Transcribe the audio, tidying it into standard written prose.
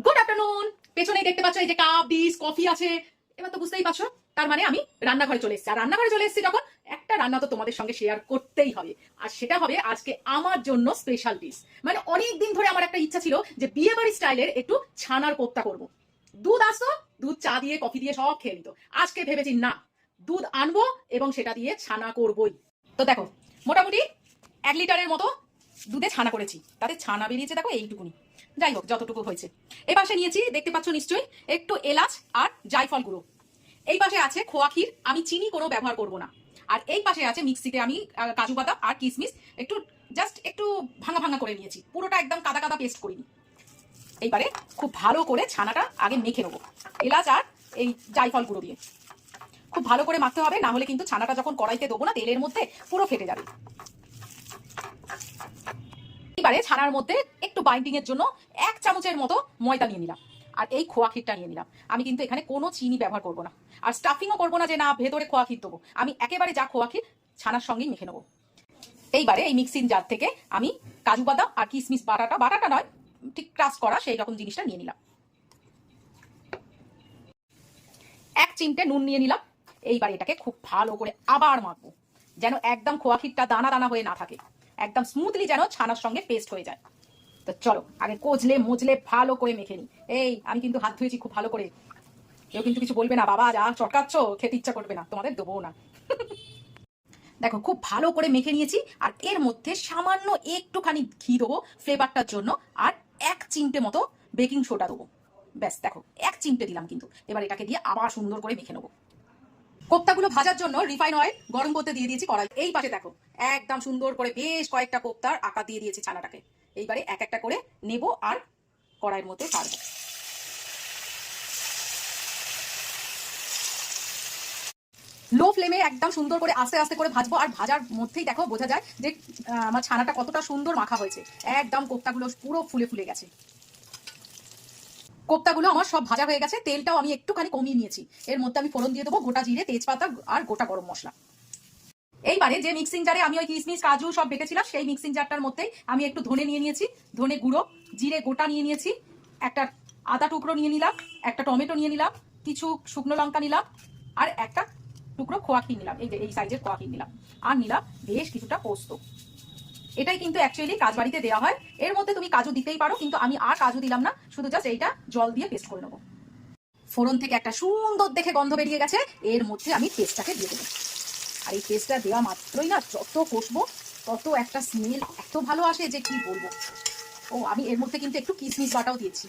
Good afternoon. পেছনেই দেখতে পাচ্ছ এই যে কাপ ডিশ কফি আছে। এবার তো বুঝতেই পারছো তার মানে আমি রান্নাঘরে চলে এসেছি। আর রান্নাঘরে চলে এসেছি যখন, একটা রান্না তো তোমাদের সঙ্গে শেয়ার করতেই হবে। আর সেটা হবে আজকে আমার জন্য স্পেশাল ডিশ। মানে অনেক দিন ধরে আমার একটা ইচ্ছা ছিল যে বিয়ে বাড়ি স্টাইলের একটু ছানার কোপ্তা করব। দুধ আসতো, দুধ চা দিয়ে কফি দিয়ে সব খেয়ে নিত। আজকে ভেবেছি না, দুধ আনবো এবং সেটা দিয়ে ছানা করবই। তো দেখো, মোটামুটি 1 লিটারের মতো দুধে ছানা করেছি, তাতে ছানা বেরিয়েছে দেখো এইটুকুনি। যাই হোক, যতটুকু হয়েছে। এই পাশে নিয়েছি, দেখতে পাচ্ছ নিশ্চয়ই, একটু এলাচ আর জায়ফল গুঁড়ো। এই পাশে আছে খোয়া ক্ষীর, আমি চিনি কোনো ব্যবহার করব না। আর এই পাশে আছে মিক্সিতে আমি কাজু বাদাম আর কিশমিশ একটু জাস্ট একটু ভাঙা ভাঙা করে নিয়েছি, পুরোটা একদম কাদা কাদা পেস্ট করিনি। এইবারে খুব ভালো করে ছানাটা আগে মেখে নেবো এলাচ আর এই জায়ফল গুঁড়ো দিয়ে। খুব ভালো করে মাখতে হবে, না হলে কিন্তু ছানাটা যখন কড়াইতে দেবো না তেলের মধ্যে পুরো ফেটে যাবে। এবারে ছানার মধ্যে একটু বাইন্ডিং এর জন্য 1 চামচের মতো ময়দা নিয়ে নিলাম। আর এই খোয়া ক্ষীরটা নিয়ে নিলাম। আমি কিন্তু এখানে কোনো চিনি ব্যবহার করব না, আর স্টাফিংও করবো না যে না ভেতরে খোয়া ক্ষীর দেবো। আমি একেবারে যা খোয়া ক্ষীর ছানার সঙ্গেই মেখে নেবো। এইবারে এই মিক্সিং জার থেকে আমি কাজু বাদাম আর কিশমিশ বাটাটা নয়, ঠিক ক্রাশ করা সেই রকম জিনিসটা নিয়ে নিলাম। 1 চিমটে নুন নিয়ে নিলাম। এইবার এটাকে খুব ভালো করে আবার মাখবো, যেন একদম খোয়া ক্ষীরটা দানা দানা হয়ে না থাকে, একদম স্মুথলি যেন ছানার সঙ্গে পেস্ট হয়ে যায়। তো চলো আগে কচলে মজলে ভালো করে মেখে নি। এই আমি কিন্তু হাত ধুয়েছি খুব ভালো করে, কেউ কিন্তু কিছু বলবে না, বাবা যা চটকাচ্ছ খেতে ইচ্ছা করবে না, তোমাদের দেবো না। দেখো খুব ভালো করে মেখে নিয়েছি। আর এর মধ্যে সামান্য একটুখানি ঘি দেবো ফ্লেভারটার জন্য, আর 1 চিমটে মতো বেকিং সোডা দেবো। ব্যাস দেখো 1 চিমটে দিলাম কিন্তু। এবার এটাকে দিয়ে আবার সুন্দর করে মেখে নেবো। কোপ্তাগুলো ভাজার জন্য রিফাইন অয়েল গরম করতে দিয়ে দিয়েছি কড়াই। এই পাশে দেখো একদম সুন্দর করে বেশ কয়েকটা কোপ্তার আকার দিয়ে দিয়েছি ছানাটাকে। এইবারে এক একটা করে নেব আর কড়াইয়ের মধ্যে ছাড়বো। লো ফ্লেমে একদম সুন্দর করে আস্তে আস্তে করে ভাজবো। আর ভাজার মধ্যেই দেখো বোঝা যায় যে আমার ছানাটা কতটা সুন্দর মাখা হয়েছে। একদম কোপ্তাগুলো পুরো ফুলে ফুলে গেছে। কোপ্তাগুলো আমার সব ভাজা হয়ে গেছে, তেলটাও আমি একটুখানি কমিয়ে নিয়েছি। এর মধ্যে আমি ফোড়ন দিয়ে দেবো গোটা জিরে, তেজপাতা আর গোটা গরম মশলা। এইবারে যে মিক্সিং জারে আমি ওই কিশমিশ কাজু সব বেটেছিলাম, সেই মিক্সিং জারটার মধ্যেই আমি একটু ধনে নিয়ে নিয়েছি, ধনে গুঁড়ো, জিরে গোটা নিয়ে নিয়েছি, একটা আদা টুকরো নিয়ে নিলাম, একটা টমেটো নিয়ে নিলাম, কিছু শুকনো লঙ্কা নিলাম, আর একটা টুকরো খোয়া ক্ষীর নিলাম, এই যে এই সাইজের খোয়া ক্ষীর নিলাম, আর নিলাম বেশ কিছুটা পোস্ত। এটাই কিন্তু অ্যাকচুয়ালি কাজবাড়িতে দেওয়া হয়। এর মধ্যে তুমি কাজু দিতেই পারো, কিন্তু আমি আর কাজু দিলাম না, শুধু জাস্ট এইটা জল দিয়ে পেস্ট করে নেবো। ফোড়ন থেকে একটা সুন্দর দেখে গন্ধ বেরিয়ে গেছে, এর মধ্যে আমি পেস্টটাকে দিয়ে দেবো। আর এই পেস্টটা দেওয়া মাত্রই না, যত কষবো তত একটা স্মেল এত ভালো আসে যে কি বলবো। ও আমি এর মধ্যে কিন্তু একটু কিশমিশ বাটাও দিয়েছি,